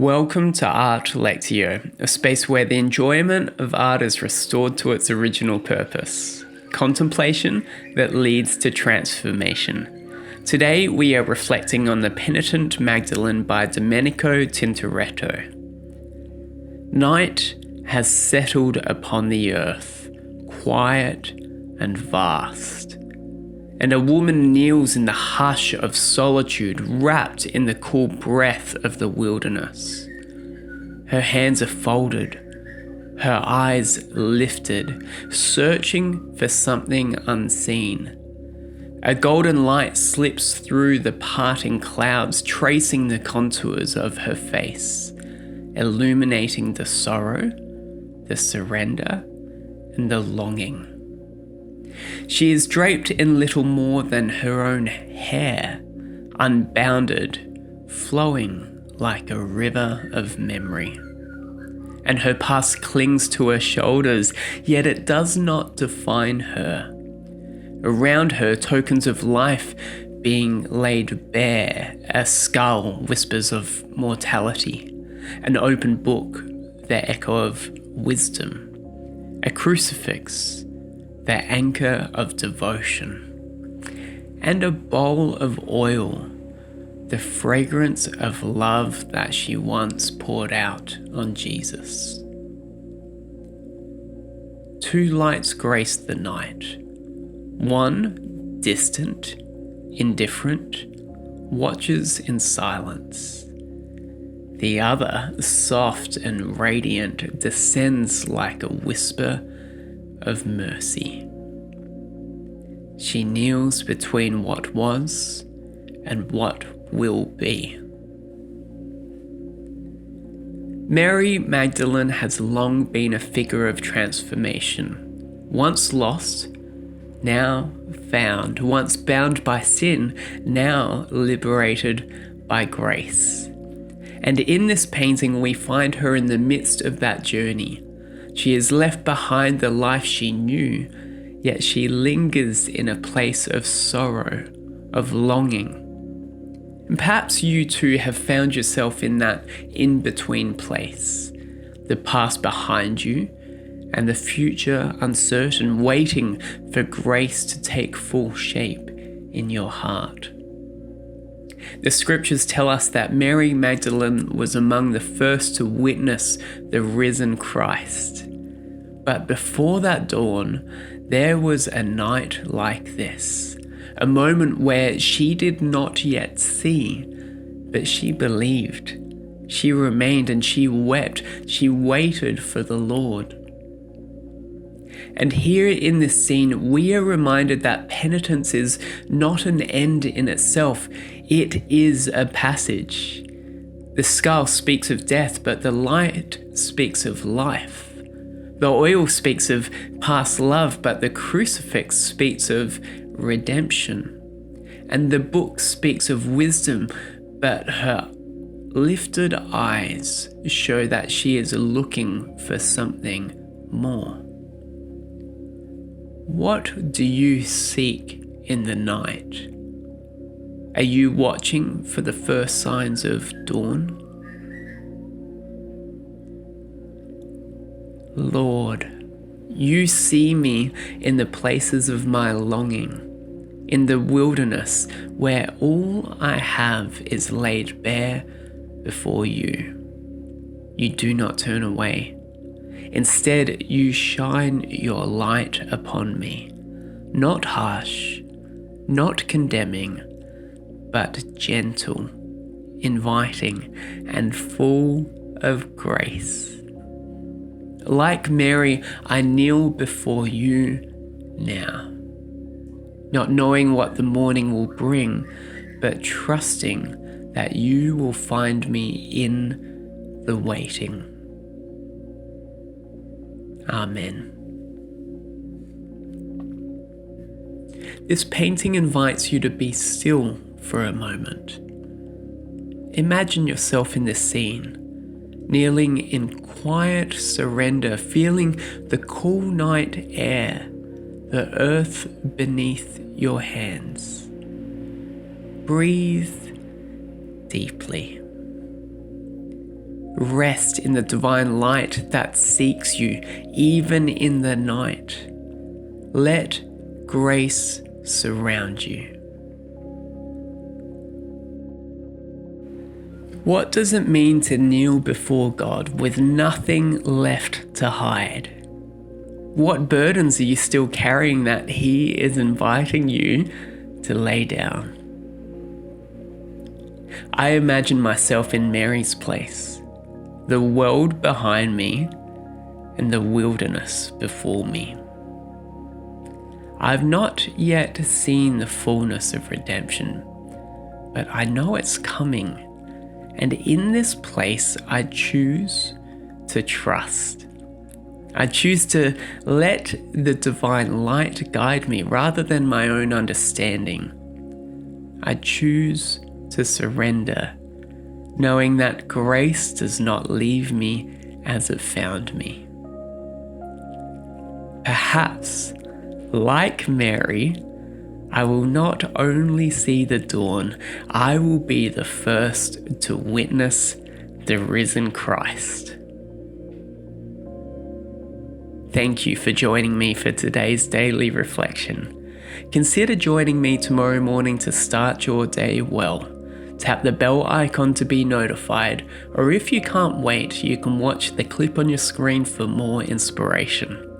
Welcome to Art Lectio, a space where the enjoyment of art is restored to its original purpose, contemplation that leads to transformation. Today we are reflecting on the Penitent Magdalene by Domenico Tintoretto. Night has settled upon the earth, quiet and vast, and a woman kneels in the hush of solitude, wrapped in the cool breath of the wilderness. Her hands are folded, her eyes lifted, searching for something unseen. A golden light slips through the parting clouds, tracing the contours of her face, illuminating the sorrow, the surrender, and the longing. She is draped in little more than her own hair, unbounded, flowing like a river of memory. And her past clings to her shoulders, yet it does not define her. Around her, tokens of life being laid bare, a skull whispers of mortality, an open book, the echo of wisdom, a crucifix, the anchor of devotion, and a bowl of oil, the fragrance of love that she once poured out on Jesus. Two lights grace the night. One, distant, indifferent, watches in silence. The other, soft and radiant, descends like a whisper of mercy. She kneels between what was and what will be. Mary Magdalene has long been a figure of transformation. Once lost, now found. Once bound by sin, now liberated by grace. And in this painting we find her in the midst of that journey. She has left behind the life she knew, yet she lingers in a place of sorrow, of longing. And perhaps you too have found yourself in that in-between place, the past behind you and the future uncertain, waiting for grace to take full shape in your heart. The scriptures tell us that Mary Magdalene was among the first to witness the risen Christ. But before that dawn, there was a night like this, a moment where she did not yet see, but she believed. She remained and she wept. She waited for the Lord. And here in this scene, we are reminded that penitence is not an end in itself. It is a passage. The skull speaks of death, but the light speaks of life. The oil speaks of past love, but the crucifix speaks of redemption. And the book speaks of wisdom, but her lifted eyes show that she is looking for something more. What do you seek in the night? Are you watching for the first signs of dawn? Lord, you see me in the places of my longing, in the wilderness where all I have is laid bare before you. You do not turn away. Instead, you shine your light upon me, not harsh, not condemning, but gentle, inviting, and full of grace. Like Mary, I kneel before you now, not knowing what the morning will bring, but trusting that you will find me in the waiting. Amen. This painting invites you to be still for a moment. Imagine yourself in this scene, kneeling in quiet surrender, feeling the cool night air, the earth beneath your hands. Breathe deeply. Rest in the divine light that seeks you, even in the night. Let grace surround you. What does it mean to kneel before God with nothing left to hide? What burdens are you still carrying that He is inviting you to lay down? I imagine myself in Mary's place, the world behind me and the wilderness before me. I've not yet seen the fullness of redemption, but I know it's coming. And in this place, I choose to trust. I choose to let the divine light guide me rather than my own understanding. I choose to surrender, knowing that grace does not leave me as it found me. Perhaps, like Mary, I will not only see the dawn, I will be the first to witness the risen Christ. Thank you for joining me for today's daily reflection. Consider joining me tomorrow morning to start your day well. Tap the bell icon to be notified, or if you can't wait, you can watch the clip on your screen for more inspiration.